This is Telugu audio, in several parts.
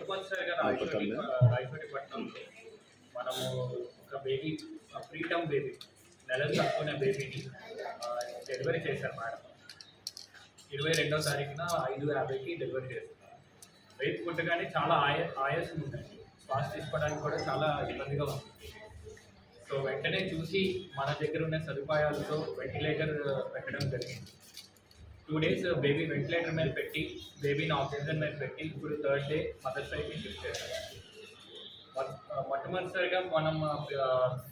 మొట్టమొదటిసారిగా రాయచోటిపట్నంలో మనము ఒక బేబీ ప్రీటమ్ బేబీ నెలలు తక్కువ బేబీని డెలివరీ చేశారు మేడం. 22వ తారీఖున 5:50కి డెలివరీ చేశారు. రేపు పుట్టగానే చాలా ఆయాసం ఉందండి, శ్వాస తీసుకోవడానికి కూడా చాలా ఇబ్బందిగా ఉంది. సో వెంటనే చూసి మన దగ్గర ఉన్న సదుపాయాలతో వెంటిలేటర్ పెట్టడం జరిగింది. 2 days బేబీ వెంటిలేటర్ మీద పెట్టి బేబీని ఆక్సిజన్ మీద పెట్టి ఇప్పుడు 3rd day మదర్ సైడ్ని షిఫ్ట్ చేశారు. మొట్టమొదటిసారిగా మనం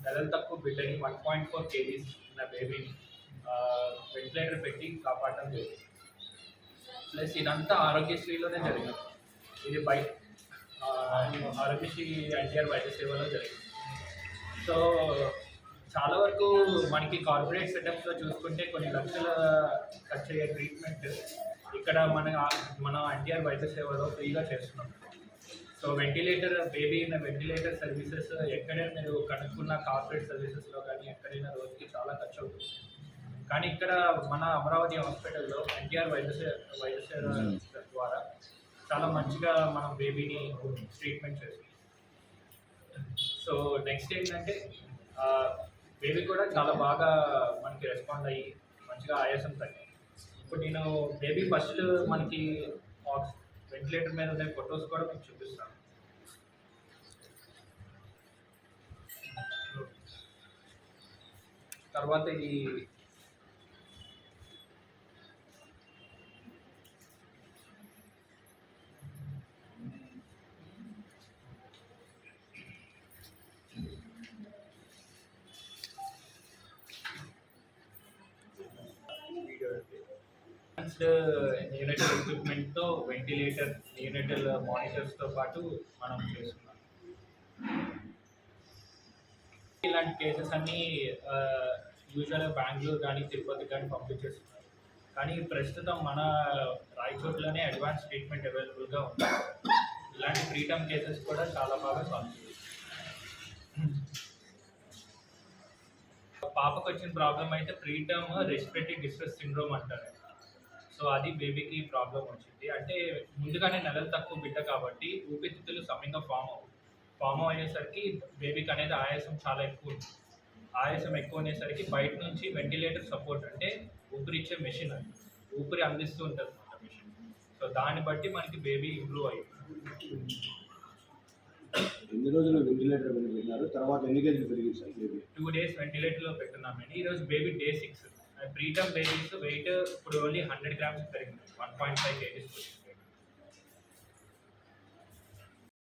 నెలలు తక్కువ బిడ్డని 1.4 kgs ఉన్న బేబీని వెంటిలేటర్ పెట్టి కాపాడడం జరిగింది. ప్లస్ ఇదంతా ఆరోగ్యశ్రీలోనే జరిగింది. ఇది ఆరోగ్యశ్రీ ఎన్టీఆర్ వైద్య సేవలో జరిగింది. సో చాలా వరకు మనకి కార్పొరేట్ సెటప్స్లో చూసుకుంటే కొన్ని లక్షల ఖర్చు అయ్యే ట్రీట్మెంట్ ఇక్కడ మన ఎన్టీఆర్ వైద్య సేవలో ఫ్రీగా చేస్తున్నాం. సో బేబీ ఉన్న వెంటిలేటర్ సర్వీసెస్ ఎక్కడైనా మీరు కనుక్కున్న కార్పొరేట్ సర్వీసెస్లో కానీ ఎక్కడైనా రోజుకి చాలా ఖర్చు అవుతుంది. కానీ ఇక్కడ మన అమరావతి హాస్పిటల్లో ఎన్టీఆర్ వైద్య సేవ ద్వారా చాలా మంచిగా మనం బేబీని ట్రీట్మెంట్ చేస్తాం. సో నెక్స్ట్ ఏంటంటే బేబీ కూడా చాలా బాగా మనకి రెస్పాండ్ అయ్యి మంచిగా ఆయాసం తగ్గింది. ఇప్పుడు నేను బేబీ ఫస్ట్ మనకి వెంటిలేటర్ మీద ఉన్న ఫొటోస్ కూడా మీకు చూపిస్తాను. తర్వాత ఈ న్యూనటల్ ఎక్విప్మెంట్తో వెంటిలేటర్ న్యూనటల్ మానిటర్స్తో పాటు మనం చేస్తున్నాం. ఇలాంటి కేసెస్ అన్నీ యూజువల్గా బెంగళూరు కానీ తిరుపతి కానీ పంపించేస్తున్నారు. కానీ ప్రస్తుతం మన రాయచోట్లోనే అడ్వాన్స్ ట్రీట్మెంట్ అవైలబుల్గా ఉంది. ఇలాంటి ప్రీటమ్ కేసెస్ కూడా చాలా బాగా సాల్వ్ చేయాలి. పాపకు వచ్చిన ప్రాబ్లం అయితే ప్రీటమ్ రెస్పిరేటరీ డిస్ట్రెస్ సిండ్రోమ్ అంటారు. సో అది బేబీకి ప్రాబ్లం వచ్చింది. అంటే ముందుగానే నెలలు తక్కువ బిడ్డ కాబట్టి ఊపిరితిత్తులు సమయంగా ఫామ్ అయ్యేసరికి బేబీకి అనేది ఆయాసం చాలా ఎక్కువ ఉంది. ఆయాసం ఎక్కువ ఉండేసరికి బయట నుంచి వెంటిలేటర్ సపోర్ట్ అంటే ఊపిరిచ్చే మెషిన్ అది ఊపిరి అందిస్తూ ఉంటుంది అన్నమాట మెషిన్. సో దాన్ని బట్టి మనకి బేబీ ఇంప్రూవ్ అయ్యింది. ఎన్ని రోజులు వెంటిలేటర్ పెట్టినారు, తర్వాత ఎన్ని కేజీలు పెరిగింది సార్ బేబీ? 2 days వెంటిలేటర్లో పెట్టున్నామండి. ఈరోజు baby day 6. Preterm babies wait ఇప్పుడు ఓన్లీ 100 grams పెరిగింది, 1.5 kgs.